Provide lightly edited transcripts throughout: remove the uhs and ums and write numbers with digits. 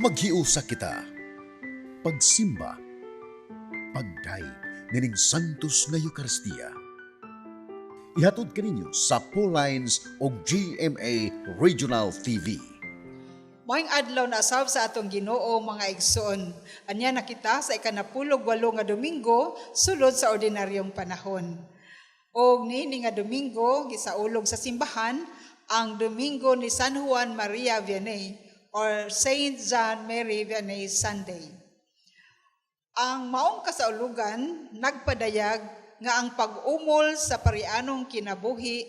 Maghiusa kita, pagsimba, pagday, nining santos nga Eucharistia. Ihatod kaninyo sa Paul Lines o GMA Regional TV. Maayong adlaw na asab sa atong Ginoo mga igsoon. Anya na kita sa ikanapulog walo nga Domingo sulod sa ordinaryong panahon. Og niini nga Domingo gisaulog sa simbahan ang Domingo ni San Juan Maria Vianney or Saint John Mary Vianney Sunday. Ang maong kasaulugan nagpadayag nga ang pag-umol sa parianong kinabuhi,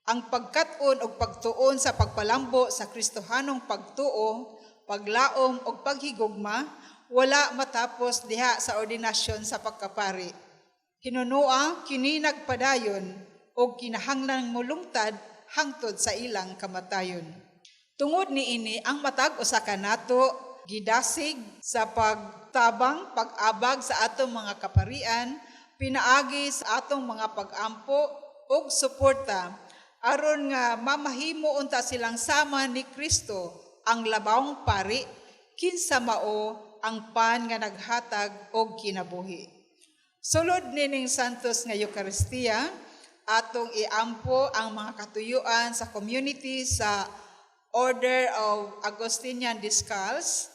ang pagkat-on o pagtuon sa pagpalambo sa Kristohanong pagtuo, paglaom o paghigugma, wala matapos diha sa ordinasyon sa pagkapari. Hinunua kini nagpadayon o kinahanglang mulungtad hangtod sa ilang kamatayon. Tungod niini ang matag usa ka nato gidasig sa pagtabang pag-abag sa atong mga kaparian, pinaagi sa atong mga pag-ampo ug suporta aron nga mamahimo unta silang sama ni Kristo ang labawong pari kinsa mao ang pan nga naghatag og kinabuhi. Sulod nining santos nga Eucharistia, atong iampo ang mga katuyuan sa community sa Order of Augustinian Discalce.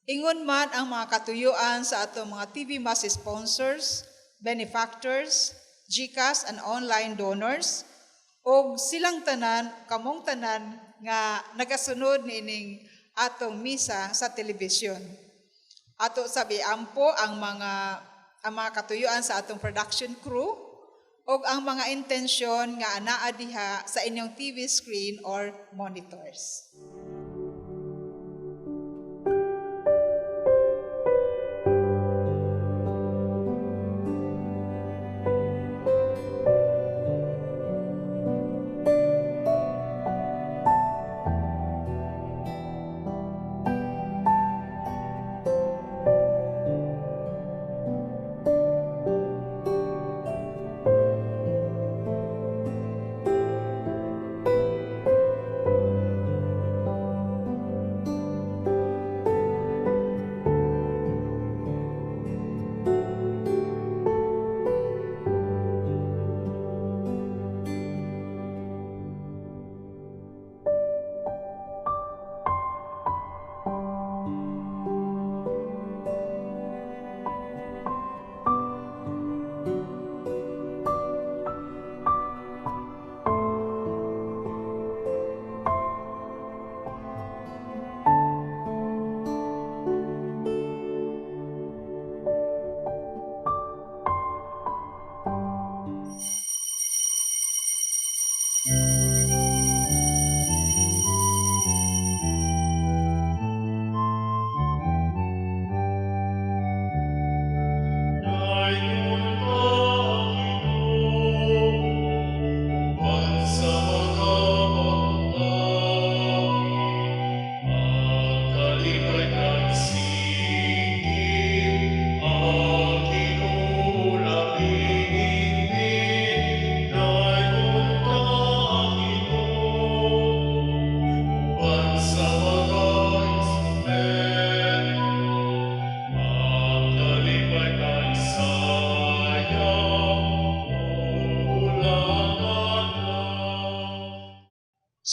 Ingon man ang mga katuyuan sa atong mga TV Mass sponsors, benefactors, GCash and online donors, o silang tanan, kamong tanan nga nagasunod niining atong misa sa telebisyon. Ato sabi ampo ang mga katuyuan sa atong production crew o ang mga intensyon nga anaa diha sa inyong TV screen or monitors.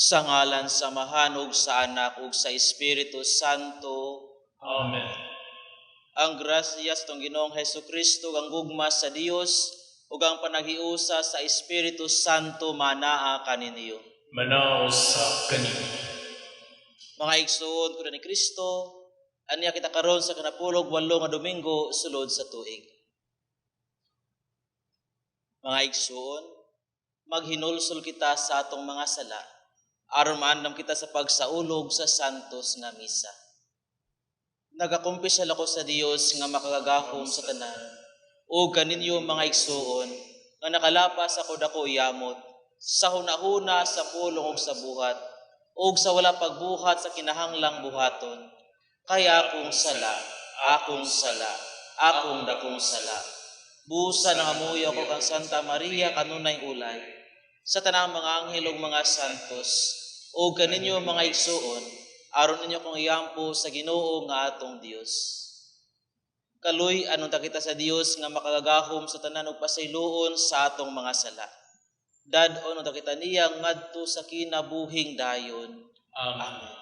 Sa ngalan sa Mahanog sa Anak ug sa Espiritu Santo. Amen. Ang grasya sa tong Ginoong Hesukristo, ang gugma sa Dios ug ang panaghiusa sa Espiritu Santo manaa kaninyo. Manaos sa kanino. Mga igsoon ko ni Kristo, anya kita karon sa kanapulog walo nga Domingo sulod sa tuig. Mga igsoon, maghinulsol kita sa atong mga sala aron maandam kita sa pagsaulog sa santos nga misa. Nagakumpisal ako sa Dios nga makagagahom sa tanan, o kaninyo mga igsoon, nga nakalapas ako dako yamot, sa hunahuna sa pulong ug sa buhat, ug sa wala pagbuhat sa kinahanglang buhaton. Kaya akong sala, akong dakong sala. Busa ng amuyo ko kang Santa Maria kanunay ulay, sa tanang mga anghel ug mga santos, o kaninyo mga igsoon, aron ninyo kong iyampo sa Ginoo nga atong Dios. Kaluy anong takita sa Dios nga makagagahom sa tanan ug pasayloon sa atong mga sala. Dad-on ang takita niya ngadto sa kinabuhing dayon. Amen.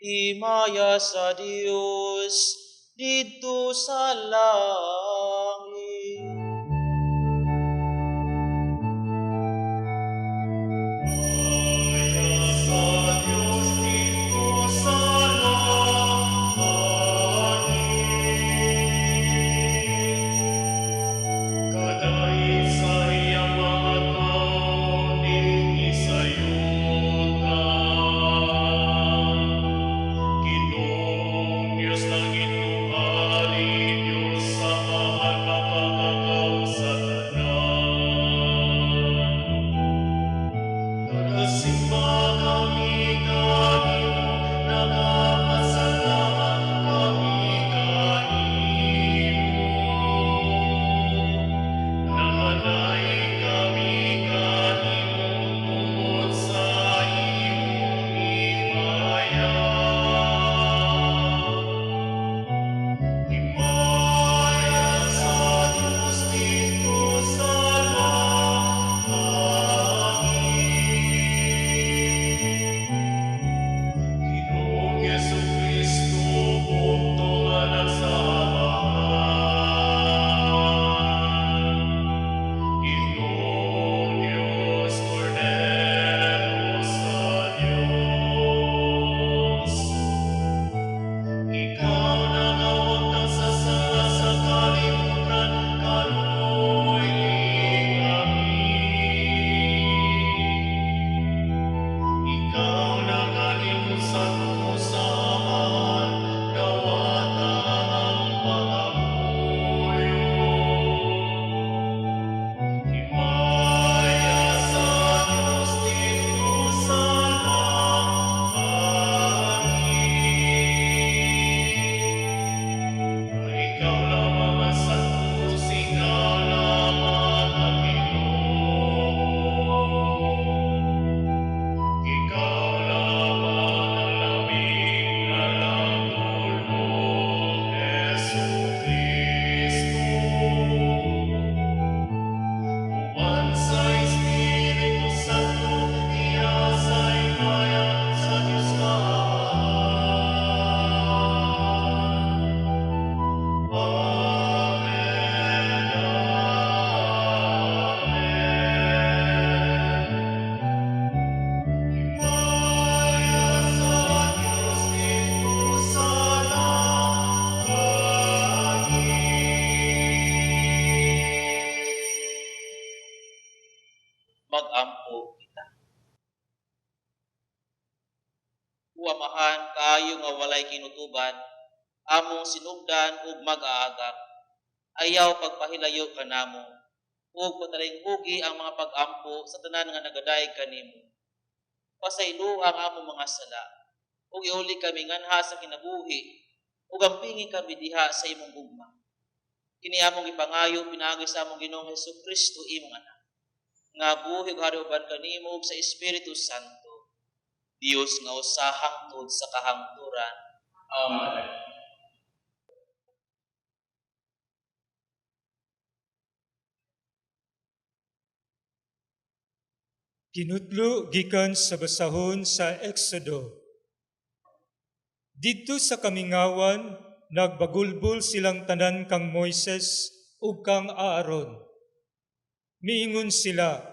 Himaya sa Dios dito sa langit. Mag-ampo kita. Uamahan kaayo nga walay kinutuban, among sinugdan ug mag-aagak. Ayaw pagpahilayo kanamo, ug patalinghugi ang mga pag-ampo sa tanan nga nagadayeg kanimo. Pasaylo ang among mga sala, ug iuli kami nganha sa kinabuhi, ug ampingi kami diha sa imong gugma. Kini among ipangayo pinaagi sa among Ginoong Hesukristo imong anak. Nga buhi ug hariuban kanimo ug sa Espiritu Santo, Dios nga usahang tod sa kahangturan. Amen. Kinutlo gikan sa basahon sa Exodo. Didto sa kamingawan, nagbagulbol silang tanan kang Moises ug kang Aaron. Miingon sila,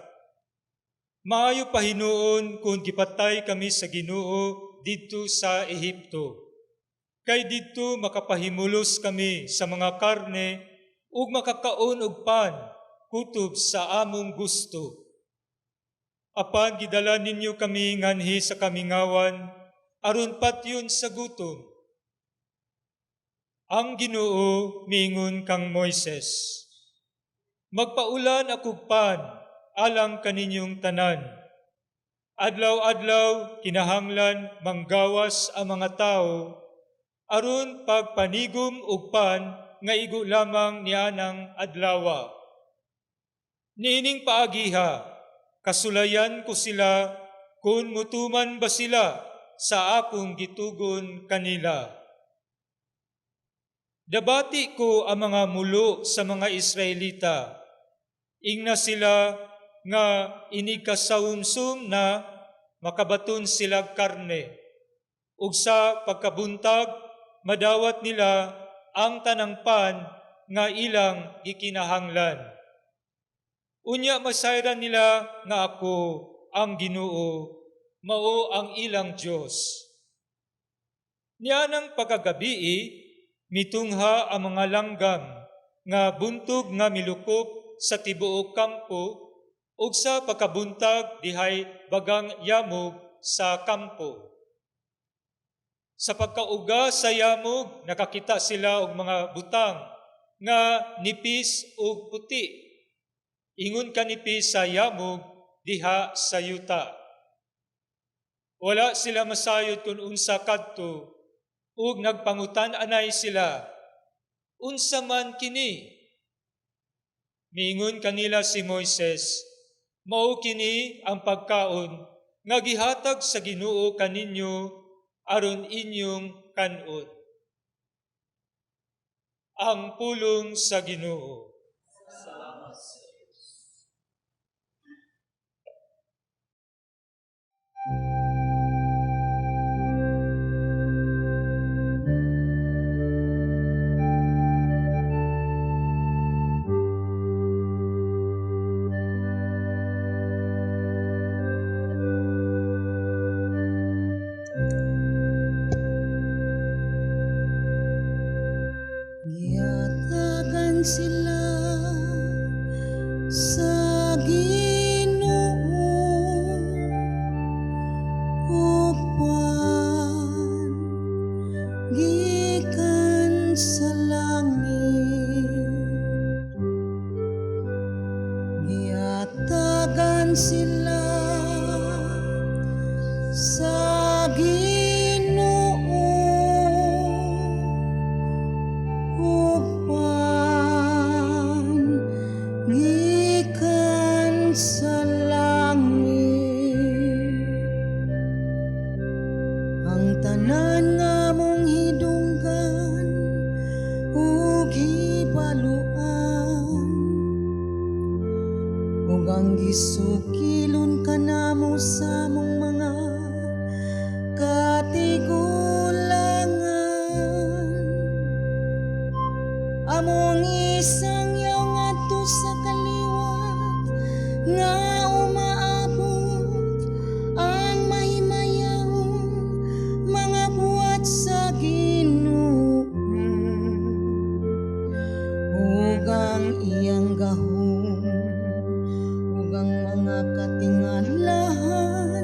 maayo pa hinuon kung gipatay kami sa Ginoo didto sa Ehipto. Kay didto makapahimulos kami sa mga karne ug makakaon og pan kutob sa among gusto. Apan gidala ninyo kami nganhi sa kamingawan, aron patyon sa gutom. Ang Ginoo miingon kang Moises, magpaulan ako pan alang kaninyong tanan. Adlaw-adlaw kinahanglan manggawas ang mga tao, aron pagpanigom og pan nga igo lamang nianang adlawa. Niining paagiha, kasulayan ko sila kung mutuman ba sila sa akong gitugon kanila. Dabati ko ang mga mulo sa mga Israelita. Ingna sila nga inikasawumsum na makabaton sila karne. Ug sa pagkabuntag, madawat nila ang tanang pan nga ilang gikinahanglan. Unya masayran nila nga ako ang Ginoo, mao ang ilang Dios. Nianang pagkagabii, mitungha ang mga langgam nga buntog nga milukop sa tibuok kampo ug sa pagkabuntag dihay bagang yamog sa kampo. Sa pagkauga sa yamog, nakakita sila og mga butang nga nipis ug puti. Ingon kanipis sa yamog diha sa yuta. Wala sila masayod kung unsa kadto, ug nagpangutan-anay sila, unsa man kini? Miingon kanila si Moises, mao kini ang pagkaon nga gihatag sa Ginoo kaninyo aron inyong kanon. Ang pulong sa Ginoo. Giyatagan sila sa Ginoo upan gikan sa langit. Giyatagan sila sa sa langit. Ang tanan nga mong hidunggan ug hibaluan, ug ang gisukilon kanamo sa mong mga katigulangan. Among isang yaw ngadto sa kaliwat nga umaabot ang mahimayang mga buhat sa Ginoo, ug ang iyang gahom, ug ang mga katingalahan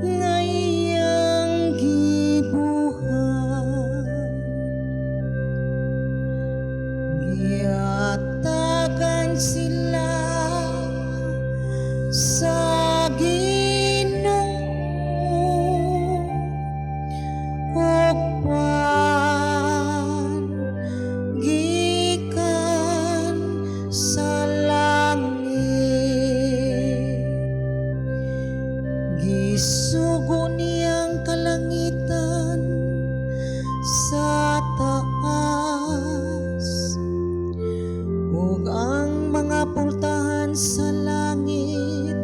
nga iyang gibuhat. Giyatagan sila sa Ginoo upan gikan sa langit. Gisugo ug ang mga pultahan sa langit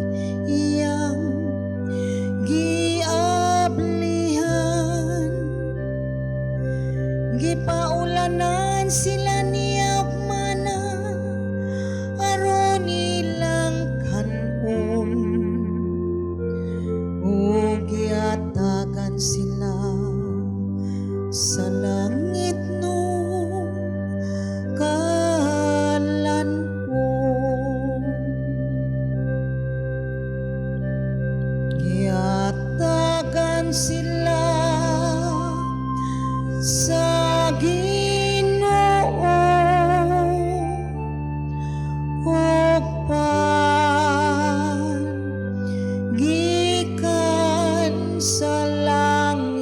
iyang giablihan. Gipaulanan sila niya og mana aron ilang kanon, ug giatagan sila sa langit nung kalanon. Giatagan sila sa Ginoo ug gikan sa langit.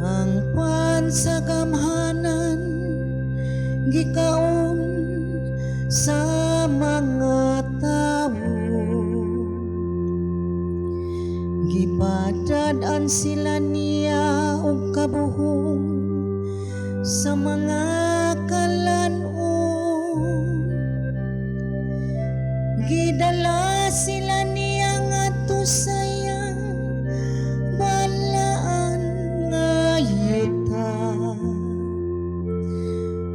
Ang pansagamhanan gikaon sa mga tawo, gipadad-an sila niya og kabuhong sa mga kalan-on. Gidala sila niya ngadto sa iyang balaan nga yuta,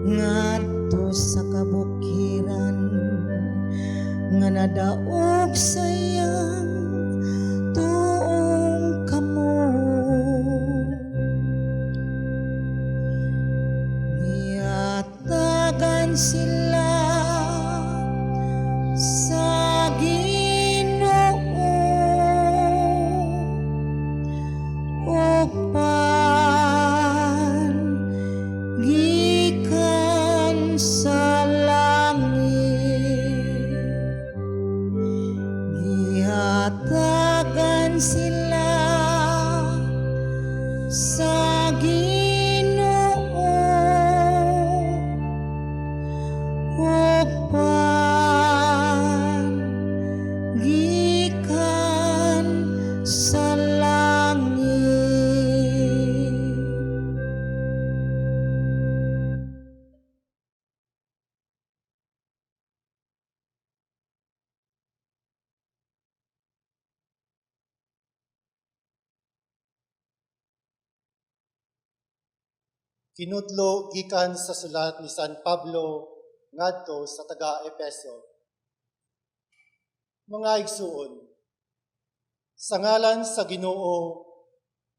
ngadto sa kabukiran nga nadaog sa iyang tuong kamo. Giatagan sila sa Ginoo ug gikan sa langit. Giatagan sila sa Ginoo ug gikan sa langit. Kinutlo gikan sa sulat ni San Pablo ngadto sa taga-Epeso. Mga igsuon, sa ngalan sa Ginoo,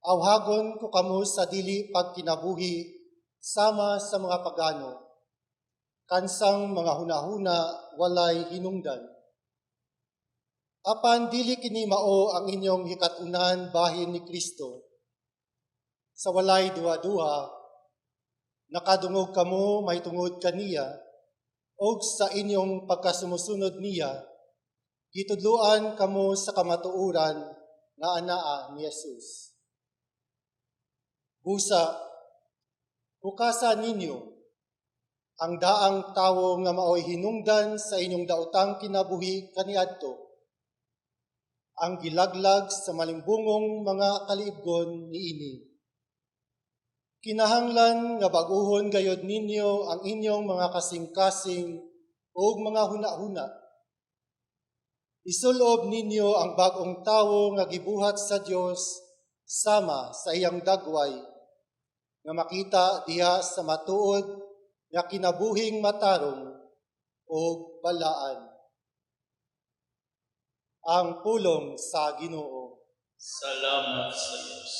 awhagon ko kamo sa dili pagkinabuhi sama sa mga pagano, kansang mga hunahuna walay hinungdan. Apan dili kini mao ang inyong hikatunan bahin ni Kristo. Sa walay duha-duha, nakadungog kamo may tungod kaniya, og sa inyong pagkasumusunod niya, gitudluan kamo sa kamatuoran nga anaa ni Jesus. Busa, hukasan ninyo ang daang tawo nga maoy hinungdan sa inyong daotang kinabuhi kaniadto, ang gilaglag sa malimbungong mga kaliibgon niini. Kinahanglan nga baguhon gayod ninyo ang inyong mga kasing-kasing o mga huna-huna. Isulob ninyo ang bagong tawo nga gibuhat sa Dios sama sa iyang dagway, nga makita diha sa matuod nga kinabuhing matarong o balaan. Ang pulong sa Ginoo. Salamat sa Diyos.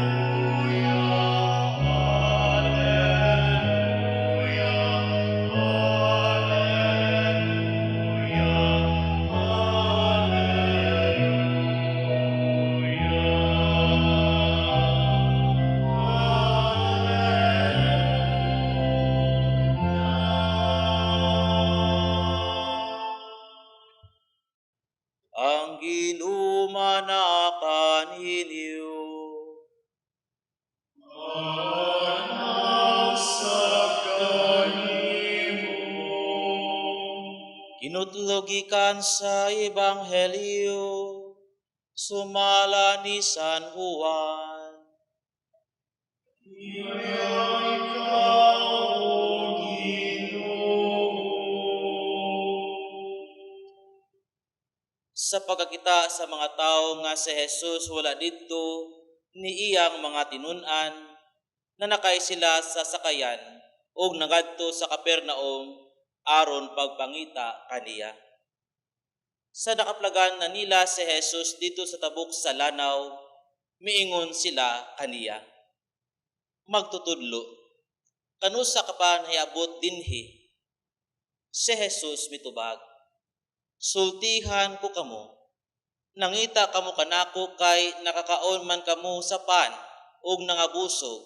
Alleluia, alleluia, alleluia. ang ginumana kaninyo. Kinutlogikan sa Ebanghelyo, sumala ni San Juan. Sa pagkakita sa mga tao nga si Jesus wala didto ni iyang mga tinun-an, nanakay sila sa sakayan ug nagadto sa Capernaum aron pagpangita kaniya. Sa nakaplagan na nila si Jesus dito sa tabok sa lanaw, miingon sila kaniya, magtutudlo, kanusa ka pa nahiabot dinhi? Si Jesus mitubag, sultihan ko kamo, nangita kamo kanako kay nakakaon man kamo sa pan ug nangabusog,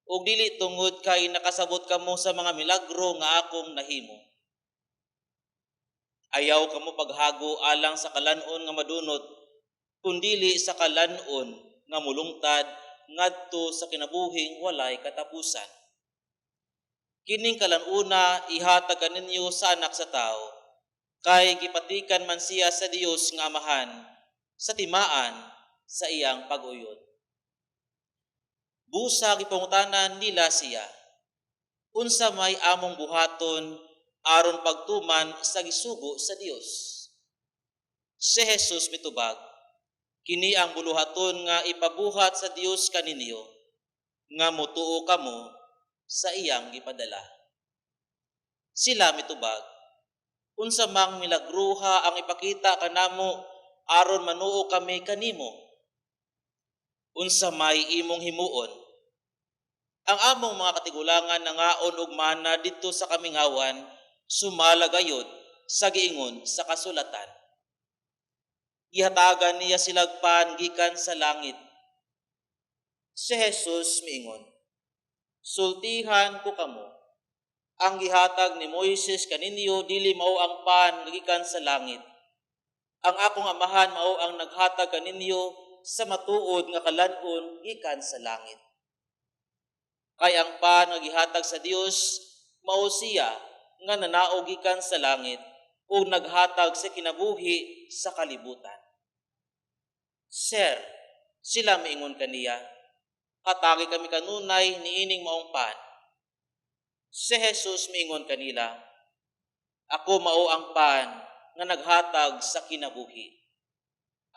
ug dili tungod kay nakasabot kamo sa mga milagro nga akong nahimo. Ayaw kamo paghago alang sa kalanon nga madunot, kundili sa kalanon nga mulungtad ngadto sa kinabuhing walay katapusan. Kining kalanuna ihatag kaninyo sa anak sa tao, kay gipatikan man siya sa Dios nga Amahan, sa timaan sa iyang pag-uyod. Busa gipangutanan nila siya, unsa may among buhaton aron pagtuman sa gisugo sa Dios? Si Jesus mitubag, kini ang buluhaton nga ipabuhat sa Dios kaninyo, nga mutuo kamo sa iyang gipadala. Sila mitubag, unsa mang milagruha ang ipakita kanamo aron manuo kami kanimo? Unsa may imong himuon? Ang among mga katigulangan nangaon og mana didto sa kamingawan, sumala gayud sa giingon sa kasulatan. Ihatagan niya silagpan gikan sa langit. Si Jesus miingon, sultihan ko kamo, ang gihatag ni Moises kaninyo dili mao ang pan gikan sa langit. Ang akong Amahan mao ang naghatag kaninyo sa matuod nga kalanon gikan sa langit. Kay ang pan nga gihatag sa Dios mao siya nga nanaog gikan sa langit o naghatag sa kinabuhi sa kalibutan. Sir, sila miingon kaniya, katagi kami kanunay niining maong pan. Si Jesus miingon kanila, ako mao ang pan nga naghatag sa kinabuhi.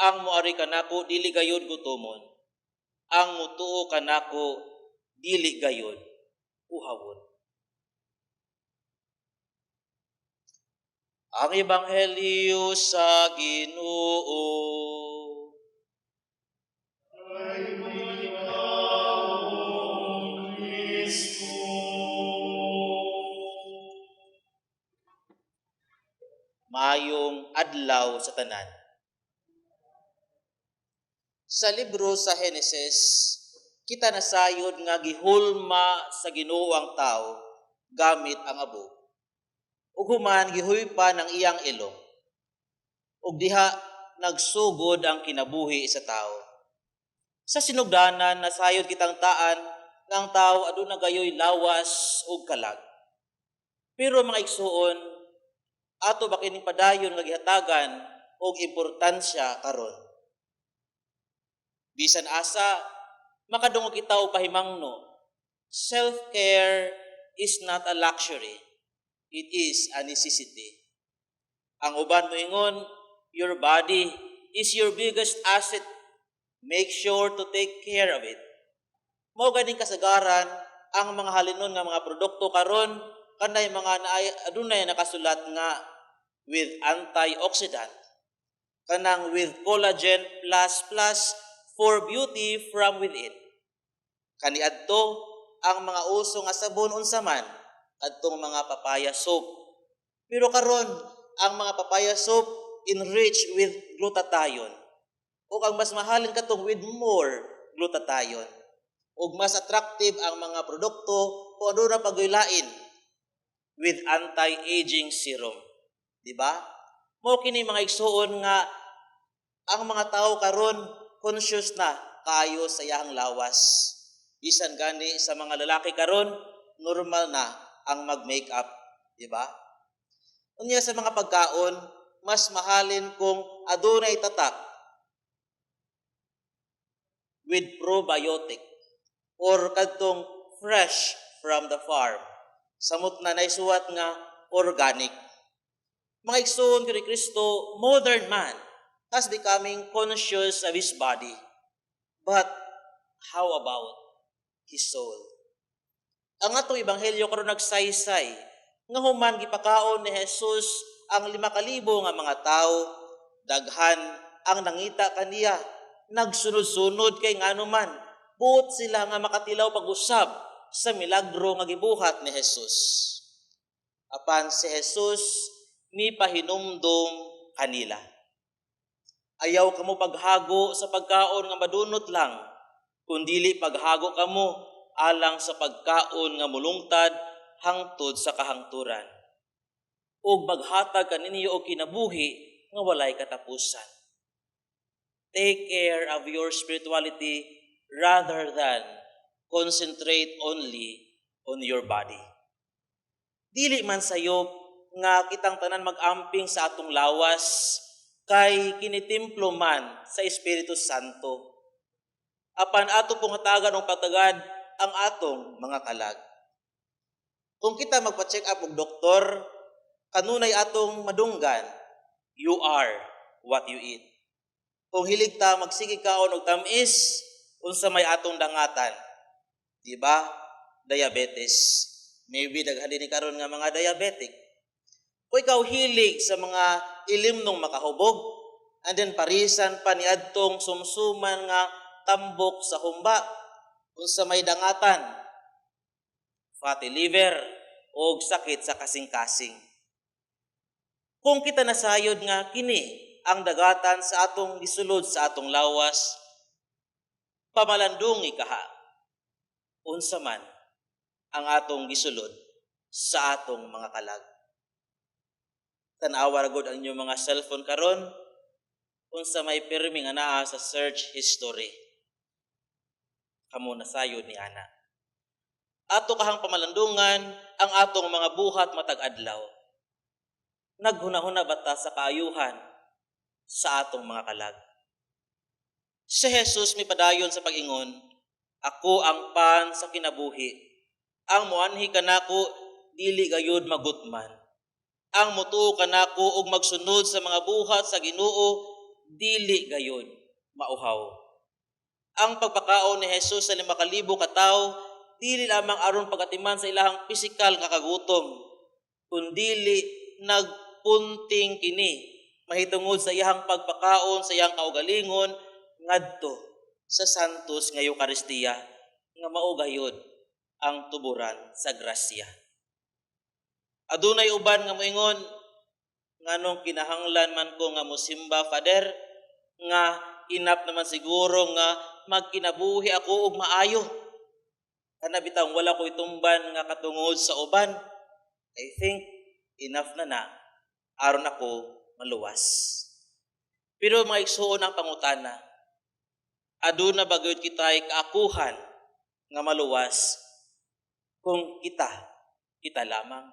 Ang moari kanako dili gayud gutomon, ang mutuo kanako dili gayud uhawon. Ang Ebanghelyo sa Ginoo. Mayong adlaw sa tanan. Sa libro sa Henesis, kita nasayod nga gihulma sa Ginoo ang tao gamit ang abo. Ug human gihuypa ng iyang ilong. Ug diha nagsugod ang kinabuhi sa tao. Sa sinugdanan nasayod kitang taan nga ang tao aduna gayoy lawas ug kalag. Pero mga igsuon, ato ba kining padayon nga gihatagan og importansya karon? Bisan asa makadungog kita og pahimangno, self-care is not a luxury. It is a necessity. Ang uban moingon, your body is your biggest asset. Make sure to take care of it. Mao ganing kasagaran ang mga halinon nga mga produkto karon kanay mga adunay nakasulat nga with antioxidant, kanang with collagen plus for beauty from within. Kaniadto ang mga uso nga sabon unsa man adtong mga papaya soap. Pero karon ang mga papaya soap enriched with glutathione. O ang mas mahalin katong with more glutathione. O mas attractive ang mga produkto o aduna pagoylain with anti-aging serum. Di ba? Mo kini mga igsuon nga Ang mga tao karon conscious na kaayo sa iyang lawas. Bisan gani sa mga lalaki karon, normal na ang mag-makeup, di ba? Unya sa mga pagkaon, mas mahalin kung adunay tatak with probiotic or kadtong fresh from the farm. Samot na naisuwat nga organic. Mga igsoon kini Kristo, modern man has becoming conscious of his body. But how about his soul? Ang atong ebanghelyo karon nagsaysay nga human gipakaon ni Jesus ang 5,000 nga mga tao, daghan ang nangita kaniya, nagsunod-sunod kay nganuman, buot sila nga makatilaw pag-usab sa milagro nga gibuhat ni Jesus. Apan si Jesus ni pahinumdom kanila. Ayaw kamo paghago sa pagkaon nga madunot lang, kundili paghago kamo alang sa pagkaon nga mulungtad hangtod sa kahangturan. Ug maghatag kaninyo og kinabuhi nga walay katapusan. Take care of your spirituality rather than concentrate only on your body. Dili man sayop nga kitang tanan mag-amping sa atong lawas kay kinitimplo man sa Espiritu Santo. Apan ato pong hatagan og patagad ang atong mga kalag. Kung kita magpa-check up og doktor, kanunay atong madunggan, you are what you eat. Kung hilig ta magsige kaon og tamis, unsa may atong dangatan? Di ba? Diabetes. Maybe daghan din karon nga mga diabetic. Kung ikaw hilig sa mga ilimnong makahubog, and then parisan pa ni adtong sumsuman nga tambok sa humba, unsa may dangatan? Fatty liver o sakit sa kasing-kasing. Kung kita nasayod nga kini ang dagatan sa atong gisulod sa atong lawas, pamalandungi kaha. Unsa man ang atong gisulod sa atong mga kalag. Tanawa ra gud ang inyong mga cellphone karon, unsa may pirmi nga naa sa search history. Kamo nasayod ni ana. Ato kahang pamalandungan ang atong mga buhat matag adlaw. Naghunahuna bata sa kaayuhan sa atong mga kalag. Si Jesus mipadayon sa pag-ingon, ako ang pan sa kinabuhi. Ang muanhi kanako dili gayud magutman. Ang mutuo kanako og magsunod sa mga buhat sa Ginoo dili gayud mauhaw. Ang pagpakaon ni Jesus sa 5,000 ka tawo dili lamang aron pagatiman sa ilahang pisikal nga kagutom, kundili nagpunting kini mahitungod sa iyang pagpakaon sa iyang kaugalingon ngadto sa santos nga Eucharistia nga mao gayud ang tuburan sa grasya. Adunay uban nga moingon nganong kinahanglan man ko nga mosimba, Father, nga inap naman siguro nga magkinabuhi ako og maayo. Kana bitang wala ko itumban nga katungod sa uban. I think enough na aron ako maluwas. Pero mga igsuon ang pangutana, aduna ba gyud kitay kaakuhan nga maluwas kung kita lamang?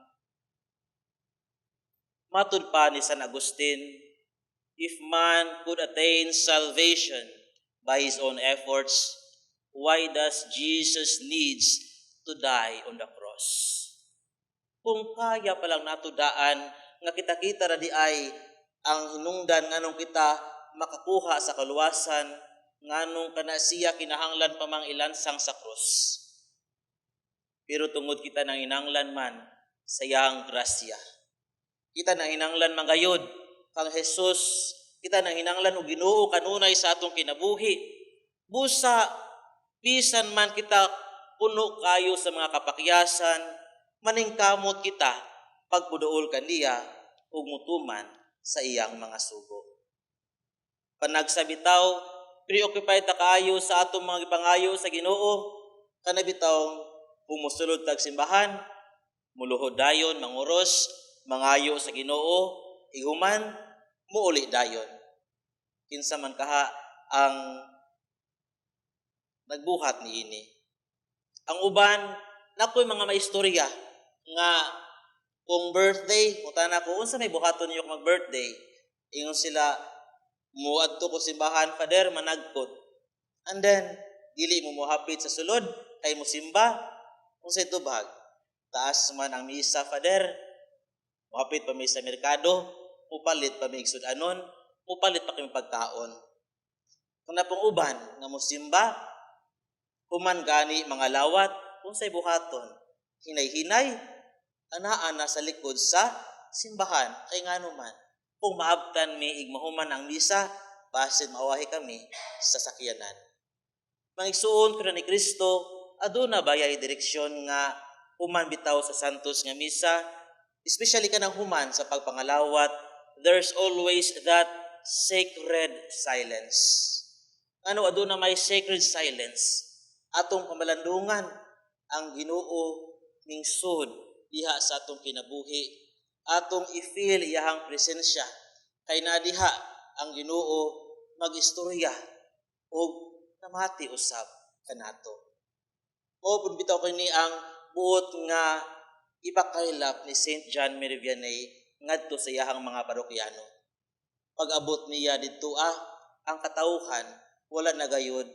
Matud pa ni San Agustin, if man could attain salvation by his own efforts, why does Jesus needs to die on the cross? Kung kaya palang natudaan nga kita-kita ra di ay ang hinungdan nganong kita makakuha sa kaluwasan, nganong kana siya kinahanglan pa mang ilansang sa krus. Pero tungod kita nang hinanglan man sa iyang grasya, kita nang hinanglan man gayud kang Jesus, kita nang hinanglan og Ginoo kanunay sa atong kinabuhi. Busa bisan man kita puno kayo sa mga kapakyasan, maningkamot kita pagpuduol kaniya ug mutuman sa iyang mga sugo. Panagsabitaw, preoccupied ta kaayo sa atong mga gipangayo sa Ginoo, kanabitaw pumusulod tag simbahan, muluhod dayon manguros, mangayo sa Ginoo, iguman muuli dayon. kinsa man kaha ang nagbuhat niini. Ang uban nakoy mga maistorya nga kung birthday, mutan ako unsa may buhaton niyo kung mag-birthday, ingon sila muadto ko simbahan, Father, managkot. And then dili mo mohapit sa sulod kay mo simba unsay tubag. Taas man ang misa, Father, mohapit pa mi sa merkado, mupalit pa mi igsudanon, mupalit pa kami pagkaon. Kung na pong uban nga mosimba, human gani mga lawat, unsay buhaton, hinay-hinay, ana-ana sa likod sa simbahan, kay ngano man, kung maabtan mi igmahuman ang misa, basin maawahi kami sa sakyanan. Mangigsuon ko na ni Kristo, aduna bayay direksyon nga human bitaw sa santos nga misa, especially kanang human sa pagpangalawat, there's always that sacred silence. Ano aduna may sacred silence? Atong pamalandungan ang Ginoo ning sud diha sa atong kinabuhi, atong i-feel iyahang presensya kay nadiha ang Ginoo magistorya og namati usab kanato. Mao pud bitaw kini ang buot nga ipakailap ni Saint John Mary Vianney ngadto sa iyahang mga parokyano. Pag-abot niya didto ang katawhan wala na gayud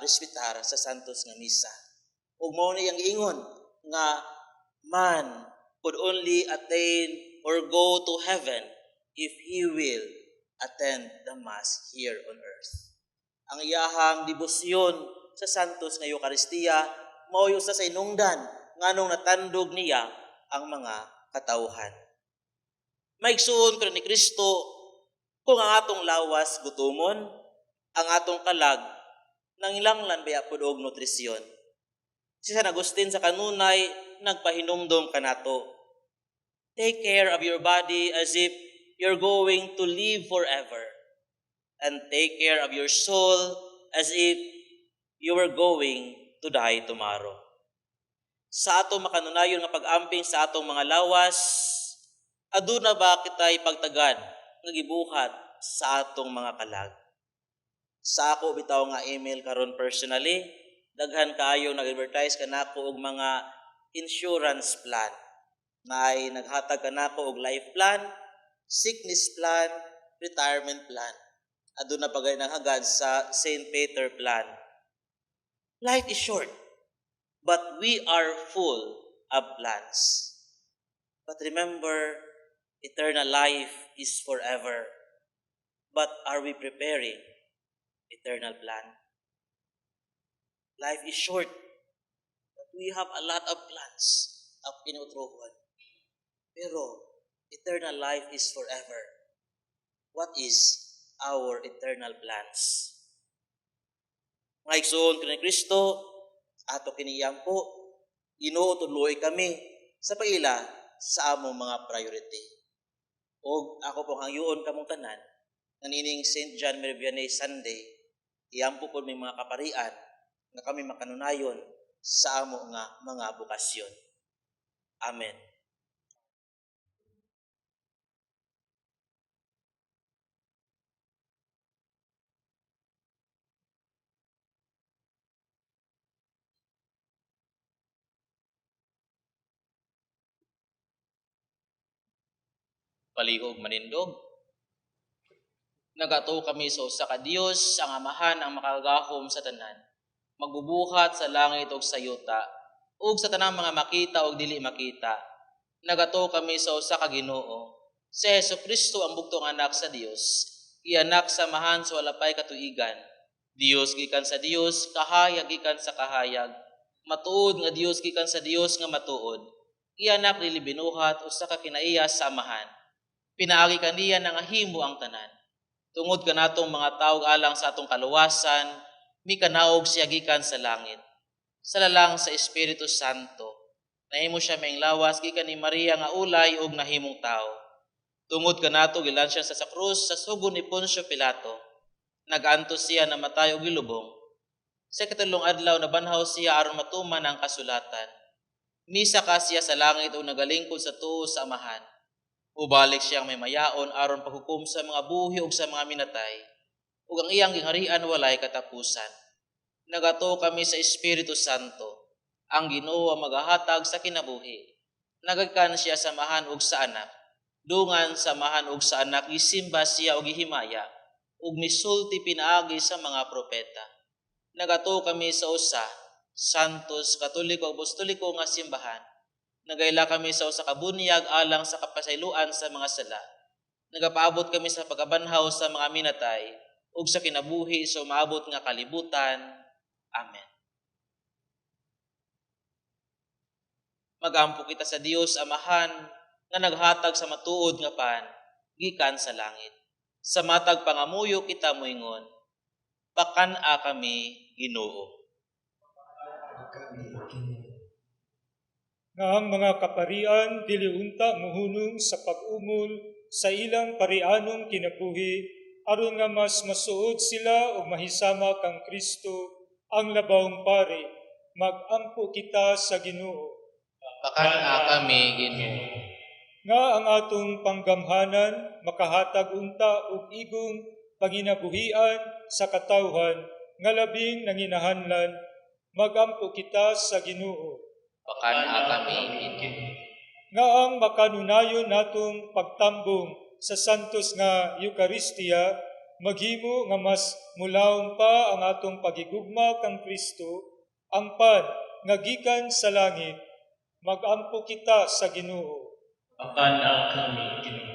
respetar sa santos nga misa. Ug mao ni ang ingon nga man could only attain or go to heaven if he will attend the mass here on earth. Ang iyahang debosyon sa santos nga Eucharistia mao usa sa inungdan nganong natandog niya ang mga katawhan. Maigsuon ko ni Kristo kung ang atong lawas gutomon, ang atong kalag nangilanglan baya pud og nutrisyon. Si San Agustin sa kanunay nagpahinumdom kanato. Take care of your body as if you're going to live forever, and take care of your soul as if you were going to die tomorrow. Sa atong makanunayon nga pag-amping sa atong mga lawas, aduna ba kitay pagtagad nga gibuhat sa atong mga kalag? Sa ako bitaw nga email karon personally, daghan kaayo nag-advertise kanako og mga insurance plan. Naay naghatag kanako og life plan, sickness plan, retirement plan. Aduna pagay nang hagad sa St. Peter plan. Life is short, but we are full of plans. But remember, eternal life is forever. But are we preparing eternal plan? Life is short, but we have a lot of plans of inutrohon. Pero eternal life is forever. What is our eternal plans? Mga igsoon ko ni Kristo, ato kiniyang po, Ginoo tudloy kami sa paila sa among mga priority. O ako pong hangyoon kamong tanan, nanining St. John Mary Vianney Sunday, iyampo po may mga kaparian na kami makanunayon sa amo nga mga bukasyon. Amen. Palihog manindog. Nagato kami sa usa ka Dios, ang Amahan ang makagahom sa tanan, magbubuhat sa langit ug sa yuta, ug sa tanang mga makita ug dili makita. Nagato kami sa usa ka Ginoo, si Hesukristo ang bugtong anak sa Dios, ianak sa mahan sa walapay katuigan. Dios gikan sa Dios, kahayag gikan sa kahayag, matuod nga Dios gikan sa Dios nga matuod. Ianak dili binuhat usa ka kinaiya sa Amahan. Pinaagi kaniya nga himo ang tanan. Tungod kanatong mga tawag alang sa atong kaluwasan, mikanaog siya gikan sa langit. Sa lalang sa Espiritu Santo, nahimo siya maing lawas gikan ni Maria nga ulay ug nahimong tao. Tungod kanato gilan siya sa krus sa sugo ni Poncio Pilato. Nag-antos siya na matay og gilubong. Sa katulong adlaw nabanhaw siya aron matuman ang kasulatan. Misaka siya sa langit ug nagalingkod sa tuo sa Amahan. Ubalik siyang may mayaon aron paghukom sa mga buhi ug sa mga minatay. ug ang iyang gingharian walay katapusan. Nagato kami sa Espiritu Santo, ang Ginoo ang magahatag sa kinabuhi. Nagagkan siya samahan ug sa anak, dungan samahan ug sa anak gisimba siya og gihimaya, ug misulti pinaagi sa mga propeta. Nagato kami sa usa, santos, katoliko ug apostoliko nga simbahan. Nagaila kami sa usa ka bunyag alang sa kapasayloan sa mga sala. Nagapaabot kami sa pagabanhaw sa mga minatay ug sa kinabuhi sa umaabot nga kalibutan. Amen. Magampo kita sa Dios Amahan nga naghatag sa matuod nga pan gikan sa langit. Sa matag pangamuyo kita moingon, pakan-a kami Ginoo. Nga ang mga kaparian diliunta muhunong sa pag-umol sa ilang parianong kinabuhi aron nga mas masuod sila ug mahisama kang Kristo ang labawng pari. Magampo kita sa Ginoo. Pakan-a kami Ginoo. Nga ang atong panggamhanan makahatag unta og igong panginabuhian sa katawhan nga labing nanginahanlan, magampo kita sa Ginoo. Pakan-a kami Ginoo. Nga ang makanunayon natong pagtambong sa santos nga Eucharistia, maghimo nga mas mulawon pa ang atong pagigugma kang Kristo, ang pan nga gikan sa langit, magampo kita sa Ginoo. Pakan-a kami Ginoo.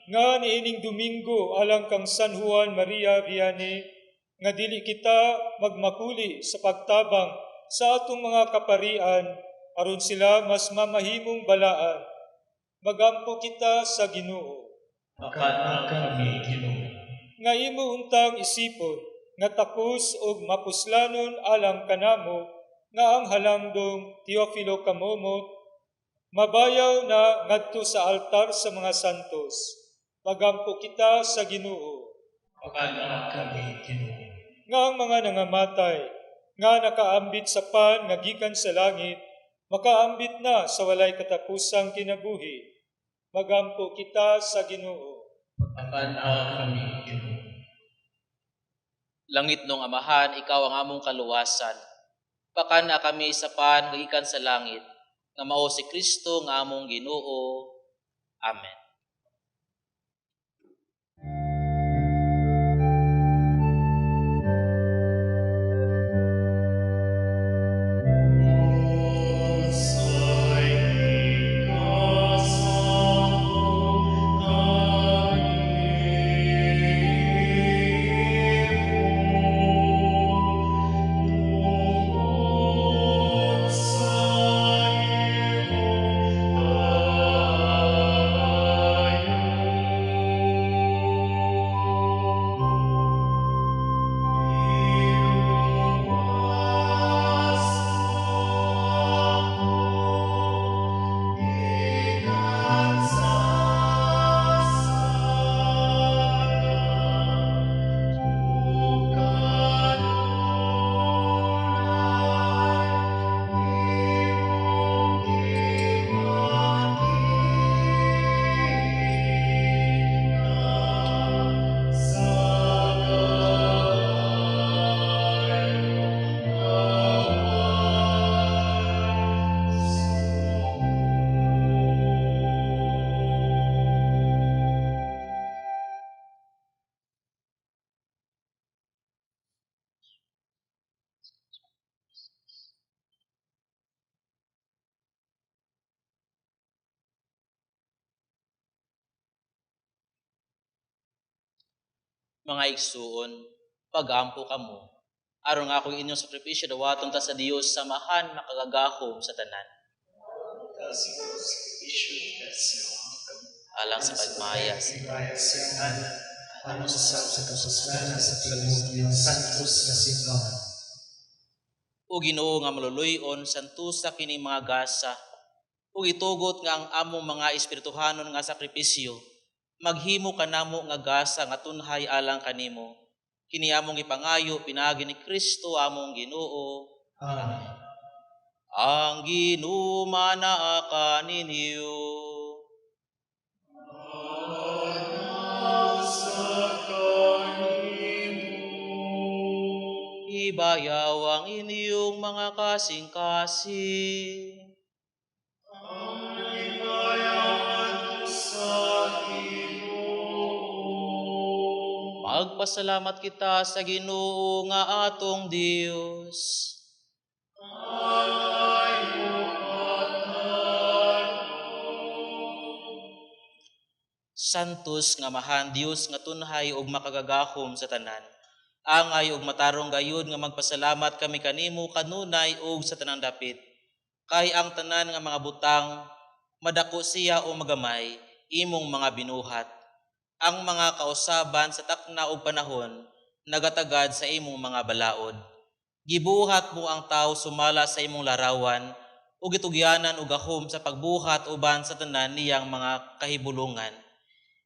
Nga niining Domingo alang kang San Juan Maria Vianney, nga dili kita magmakuli sa pagtabang sa atong mga kaparian aron sila mas mamahimong balaan. Magampo kita sa Ginoo. Pakan-a kami Ginoo. Nga imo untang isipon nga tapos og mapuslanon alang kanamo nga ang halangdong Teofilo kamomot mabayaw na ngadto sa altar sa mga santos. Magampo kita sa Ginoo. Pakan-a kami Ginoo. Nga ang mga nangamatay nga nakaambit sa pan nga gikan sa langit makaambit na sa walay katapusang kinabuhi. Magampo kita sa Ginoo. Pakan-a kami Ginoo. Langit nung Amahan, ikaw ang among kaluwasan. Pakan-a kami sa pan nga gikan sa langit, nga mao si Kristo nga among Ginoo. Amen. Mga igsuon, pagampo kamo. Aron nga akong inyong sakripisyo dawaton ta sa Dios samahan makagagahom sa tanan. Alang sa pagmaya sa o Ginoo nga maluluyon santusa kini mga gasa ug itugot nga ang among mga espirituhanon nga sakripisyo maghimo kanamo nga gasa nga tunhay alang kanimo. Kini among ipangayo pinaagi ni Kristo among Ginoo. Amen. Ang Ginoo manaa kaninyo. ibayaw ang inyong mga kasing-kasing. Magpasalamat kita sa Ginoo nga atong Dios. Santos nga mahan Dios nga tunhay ug makagagahom sa tanan. Angay ug matarong gayud nga magpasalamat kami kanimo kanunay ug sa tanang dapit. Kay ang tanan nga mga butang madako siya o magamay imong mga binuhat. Ang mga kausaban sa takna ug panahon nagatagad sa imong mga balaod. Gibuhat mo ang tao sumala sa imong larawan ug gitugyanan og gahom sa pagbuhat uban sa tanan niyang mga kahibulungan.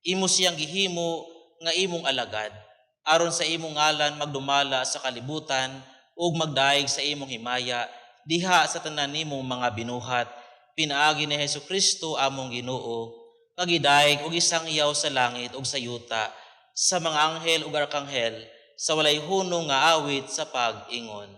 Imo siyang gihimo nga imong alagad aron sa imong ngalan magdumala sa kalibutan ug magdaig sa imong himaya diha sa tanan nimong mga binuhat. Pinaagi ni Hesukristo among Ginoo nga gidaig og isang iyaw sa langit ug sa yuta sa mga anghel ug arkanghel sa walay hunong nga awit sa pag-ingon.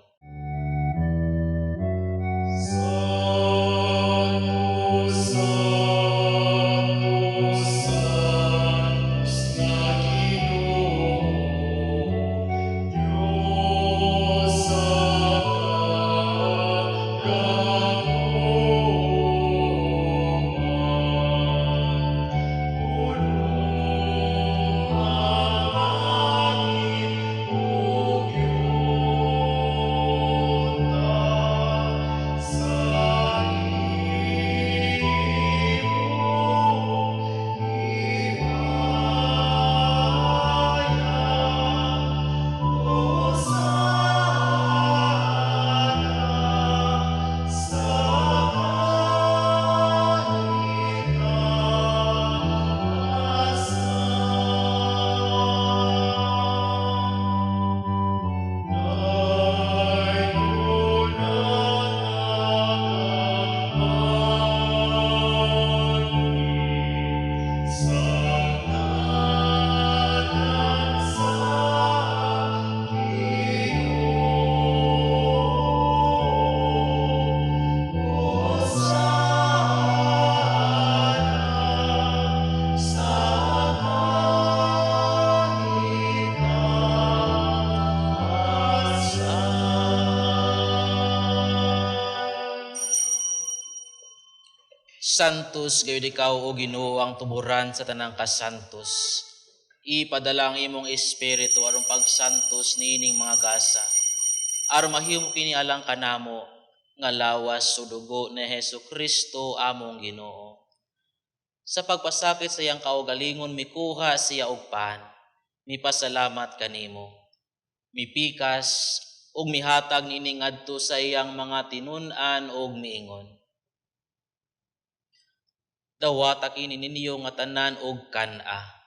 Santos gayud ikaw o Ginoo ang tuburan sa tanang kasantos. Ipadala ang imong espiritu aron pagsantos niining mga gasa. Aron mahimo kini alang kanamo nga lawas sa dugo ni Hesukristo among Ginoo. Sa pagpasakit sa iyang kaugalingon mikuha siya og pan. Mipasalamat kanimo. Mipikas ug mihatag niining ngadto sa iyang mga tinun-an ug miingon. Dawata kini ninyo nga tanan og kan-a.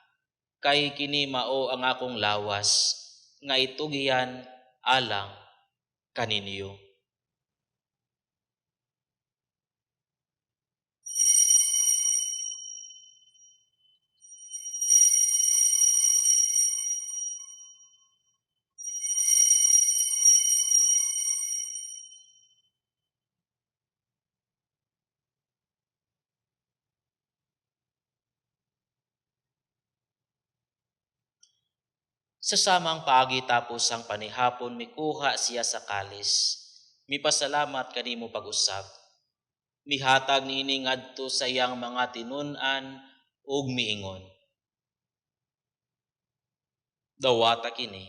Kay kini mao ang akong lawas nga itugian alang kaninyo. Sa samang paagi tapos ang panihapon mikuha siya sa kalis. Mipasalamat kanimo pag-usab. Mihatag niini ngadto sa iyang mga tinun-an ug miingon. Dawata kini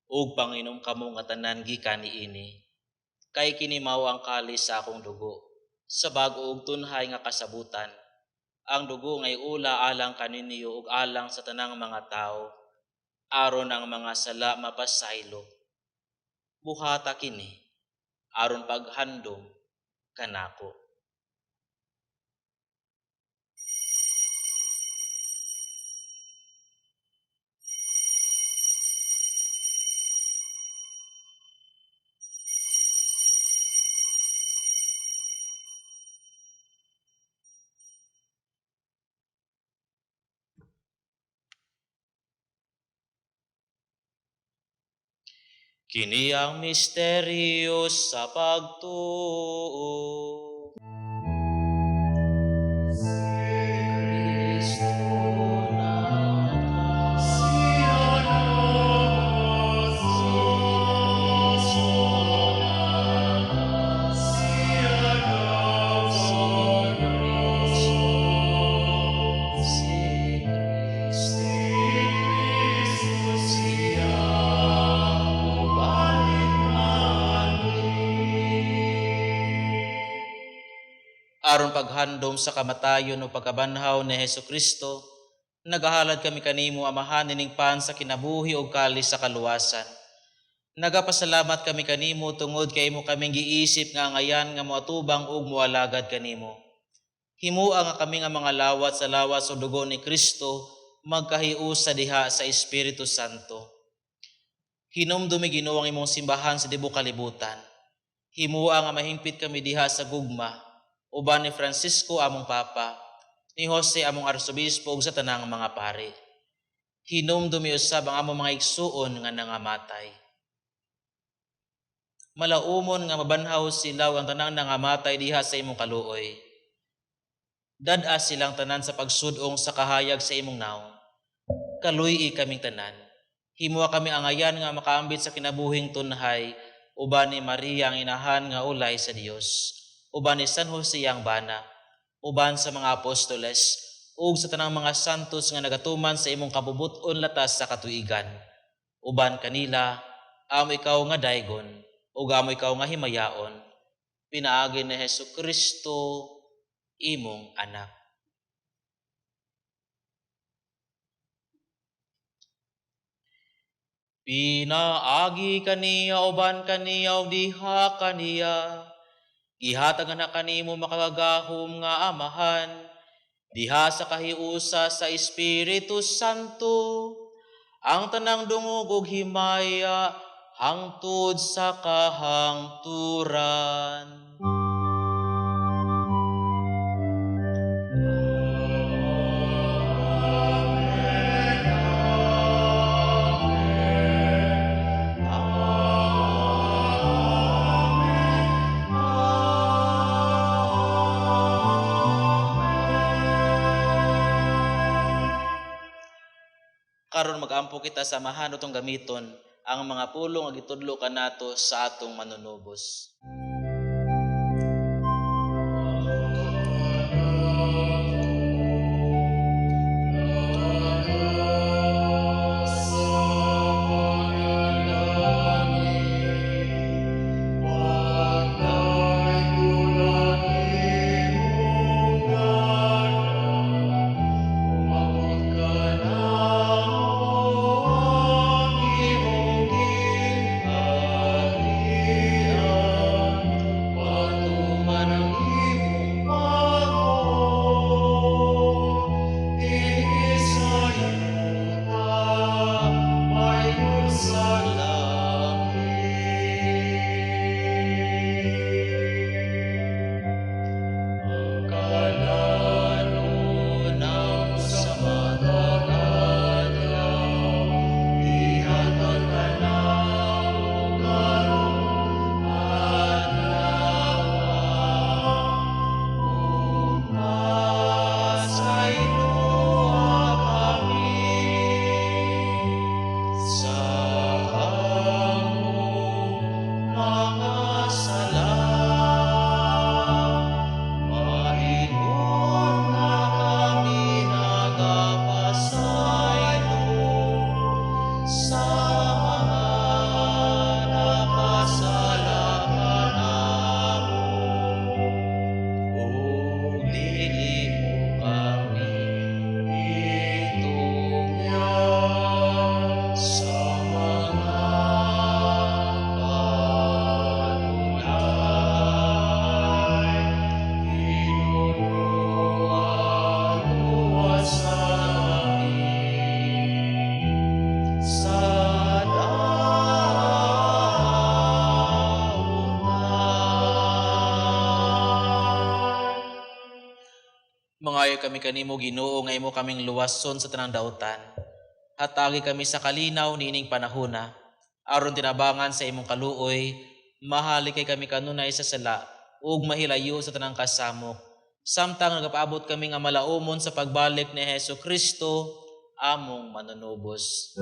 ug panginom kamo nga tanan gikan niini. Kay kini mao ang kalis sa akong dugo sa bag-o ug tunhay nga kasabutan. Ang dugo ngay ula alang kaninyo ug alang sa tanang mga tao aron ang mga sala mapasaylo. Buhata kini aron paghandom kanako. Kini ang misteryo sa pagtuo. Kristo aron paghandom sa kamatayon o pagkabanhaw ni Hesu Kristo, nagahalad kami kanimo amahan nining pan sa kinabuhi o kalis sa kaluwasan. Nagapasalamat kami kanimo tungod kay imo kaming giisip nga ngayan nga moatubang ug moalagad kanimo. Himua nga kami nga mga lawat sa lawas o dugo ni Kristo magkahius sa diha sa Espiritu Santo. Hinumdumi Ginoo ang imong simbahan sa tibuok kalibutan. Himua nga mahimpit kami diha sa gugma uban ni Francisco among Papa, ni Jose among Arsobispo ug sa tanang mga pari. Hinumdumi usab ang among mga igsuon nga nangamatay. Malaumon nga mabanhaw silaw ang tanang nangamatay diha sa imong kaluoy. Dad-a silang tanan sa pagsudong sa kahayag sa imong naong. Kaluy-i kaming tanan. Himua kami angayan nga makaambit sa kinabuhing tunhay uban ni Maria ang inahan nga ulay sa Dios. Uban ni San Jose ang bana, uban sa mga apostoles, ug sa tanang mga santos nga nagatuman sa imong kabubuton latas sa katuigan. Uban kanila, amo ikaw nga daygon, ug amo ikaw nga himayaon, pinaagi ni Hesu Kristo, imong anak. Pinaagi kaniya, uban kaniya, ug diha kaniya, ihatag na kanimo makagagahom nga amahan, diha sa kahiusa sa Espiritu Santo, ang tanang dungog ug himaya hangtod sa kahangturan. Karon mag-ampo kita sa mahan utong gamiton ang mga pulong nga gitudlo kanato sa atong manunubos. Mangayo kami kanimo Ginoo nga imo kaming luwason sa tanang dautan. Hatagi kami sa kalinaw niining panahona, Aron tinabangan sa imong kaluoy, mahali kay kami kanunay sa sala, ug mahilayo sa tanang kasamok. Samtang nagapaabot kami nga malaumon sa pagbalik ni Hesu Kristo, among manunubos.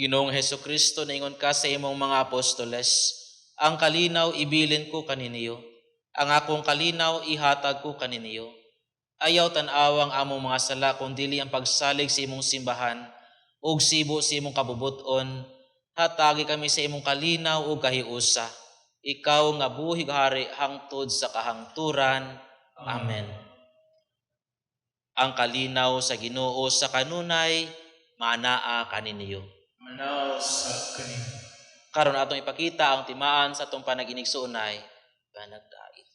Ginoong Hesu Kristo, naingon ka sa imong mga apostoles, ang kalinaw ibilin ko kaniniyo, ang akong kalinaw ihatag ko kaniniyo. Ayaw tan-awang among mga sala kung dili ang pagsalig sa imong simbahan ug sibo sa imong kabubuton. Hatagi kami sa imong kalinaw ug kahiusa. Ikaw nga buhig hari hangtod sa kahangturan. Amen. Ang kalinaw sa Ginoo sa kanunay maanaa kaniniyo. Manaw sa kanino. Karon atong ipakita ang timaan sa atong panaginigsuonay panagdait.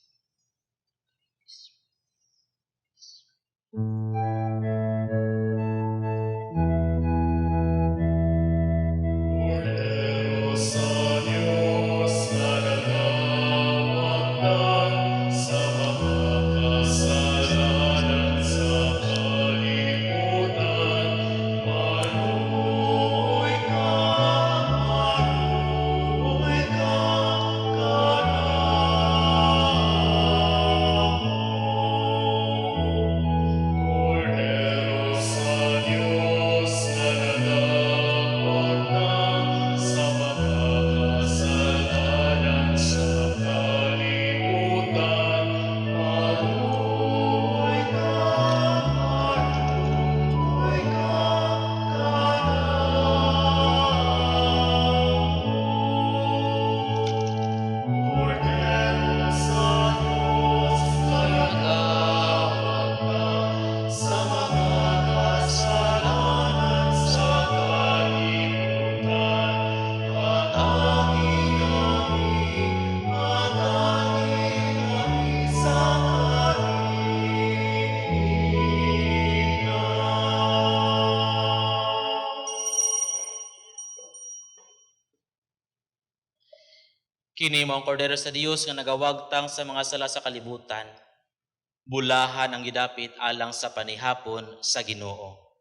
Kini mao ang kordero sa Dios nga nagawagtang sa mga sala sa kalibutan. Bulahan ang gidapit alang sa panihapon sa Ginoo.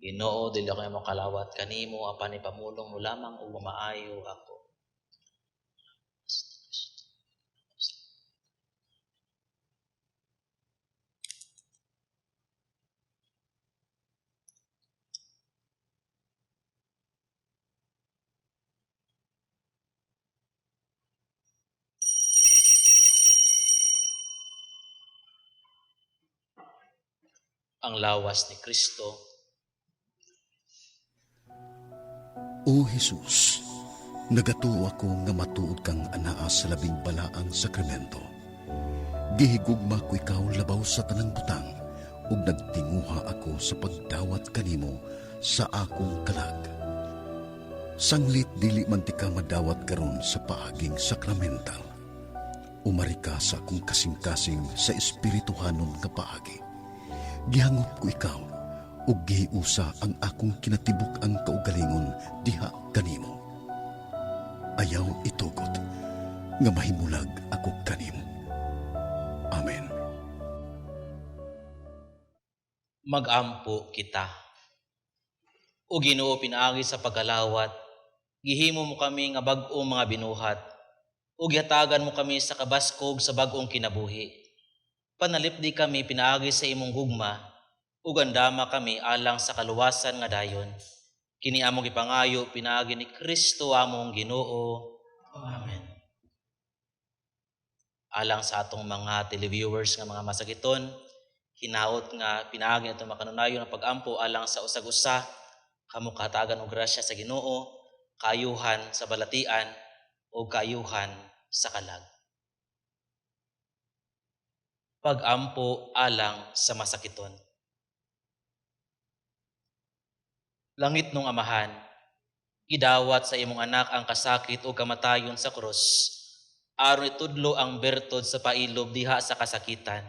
Ginoo, dili ako mo kalawat kanimo apan ipamulong mo lamang ug maayo ako. Ang lawas ni Kristo. O Jesus, nagatuo ako nga matuod kang anaa sa labing balaang sakramento. Gihigugma ko ikaw labaw sa tanang butang ug nagtinguha ako sa pagdawat kanimo sa akong kalag. Sanglit dili man ti ka madawat karon sa paaging sakramental. Umari ka sa akong kasing-kasing sa espirituhanon nga paagi. Gihangop ko ikaw ug gihiusa ang akong kinatibuk ang kaugalingon diha kanimo. Ayaw itugot nga mahimulag ako kanimo. Amen. Magampo kita. O Ginoo, pinaagi sa pagkalawat, gihimo mo kami nga bag-ong mga binuhat, ug gihatagan mo kami sa kabaskog sa bag-ong kinabuhi. Panalipdi kami pinaagi sa imong gugma, ug andama kami alang sa kaluwasan nga dayon. Kini among gipangayo pinaagi ni Kristo among Ginoo. Amen. Alang sa atong mga televiewers nga mga masakiton, hinaot nga pinaagi atong makanunayon ang pag-ampo alang sa usag-usa, kamo kahatagan og grasya sa Ginoo, kaayuhan sa balatian o kaayuhan sa kalag. pagampo alang sa masakiton. Langit nung Amahan, gidawat sa imong anak ang kasakit o kamatayon sa krus, aron itudlo ang bertod sa pailob diha sa kasakitan.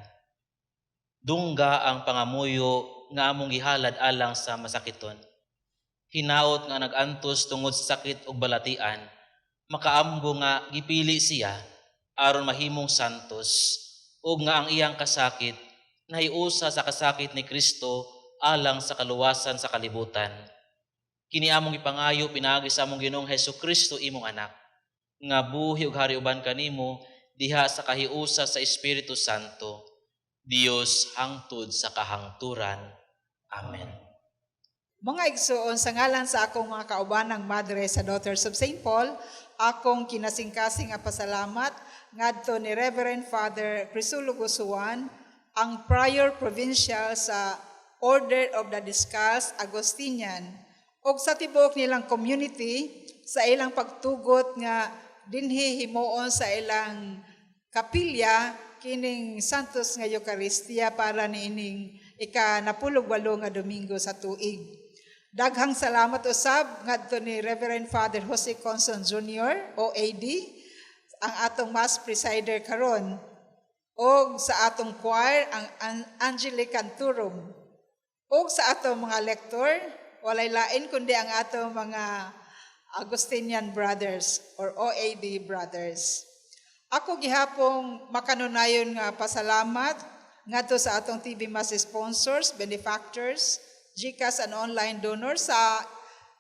Dungga ang pangamuyo nga among gihalad alang sa masakiton. Hinaot nga nagantos tungod sa sakit ug balatian, makaamgo nga gipili siya aron mahimong santos, ug nga ang iyang kasakit nahiusa sa kasakit ni Kristo alang sa kaluwasan sa kalibutan. Kini among ipangayo pinaagi sa among Ginoong Hesukristo imong anak, nga buhi ug hari uban kanimo diha sa kahiusa sa Espiritu Santo, Dios hangtod sa kahangturan. Amen. Mga igsoon, sa ngalan sa akong mga kaubanang madre sa Daughters of St. Paul, akong kinasingkasing nga pasalamat ngadto ni Reverend Father Crisulo Gusuan, ang Prior Provincial sa Order of the Descalzed Agustinian, ug sa tibuok nilang community sa ilang pagtugot nga dinhi himuon sa ilang kapilya kining Santos nga Eucharistia para niining ika-18 nga Domingo sa tuig. Daghang salamat usab ngadto ni Reverend Father Jose Conson Jr., OAD, ang atong Mass Presider karon, o sa atong choir ang Angelic Canturum, o sa atong mga lektor, walay lain kundi ang atong mga Agustinian Brothers or OAD Brothers. Ako gihapong makanunayon nga pasalamat ngadto sa atong TV Mass sponsors, benefactors, GCash and online donors sa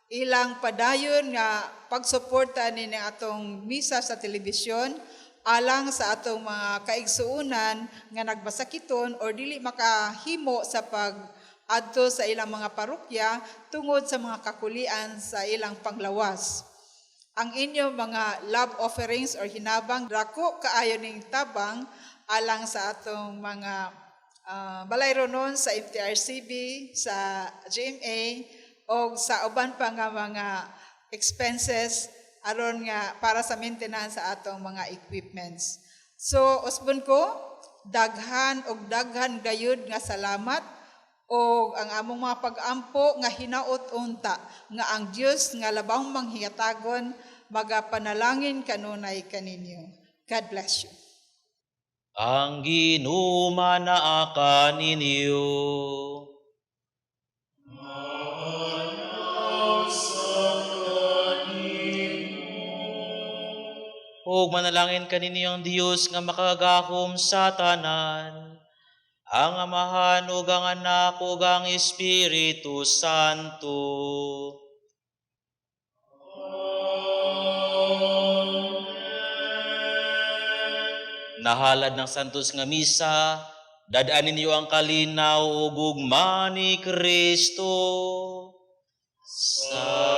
ilang padayon nga pagsuporta ni atong misa sa telebisyon alang sa atong mga kaigsuunan nga nagbasakiton or dili makahimo sa pag-adto sa ilang mga parokya tungod sa mga kakulian sa ilang panglawas. Ang inyong mga love offerings or hinabang dako kaayo ning tabang alang sa atong mga balayronon sa MTRCB, sa GMA, o sa uban pa nga mga expenses aron nga para sa maintenance sa atong mga equipments. So, usbon ko, daghan gayud nga salamat o ang among mga pag-ampo nga hinaot unta nga ang Dios nga labang manghiyatagon magapanalangin kanunay kaninyo. God bless you. Ang ginumanaa ninyo. Ug manalangin kaninyo ang Dios nga makagahom sa tanan, ang Amahan ug ang Anak ug ang Espiritu Santo. Nahalad ng santos nga misa, dadaan ninyo ang kalinaw ug ugma ni Kristo. Sa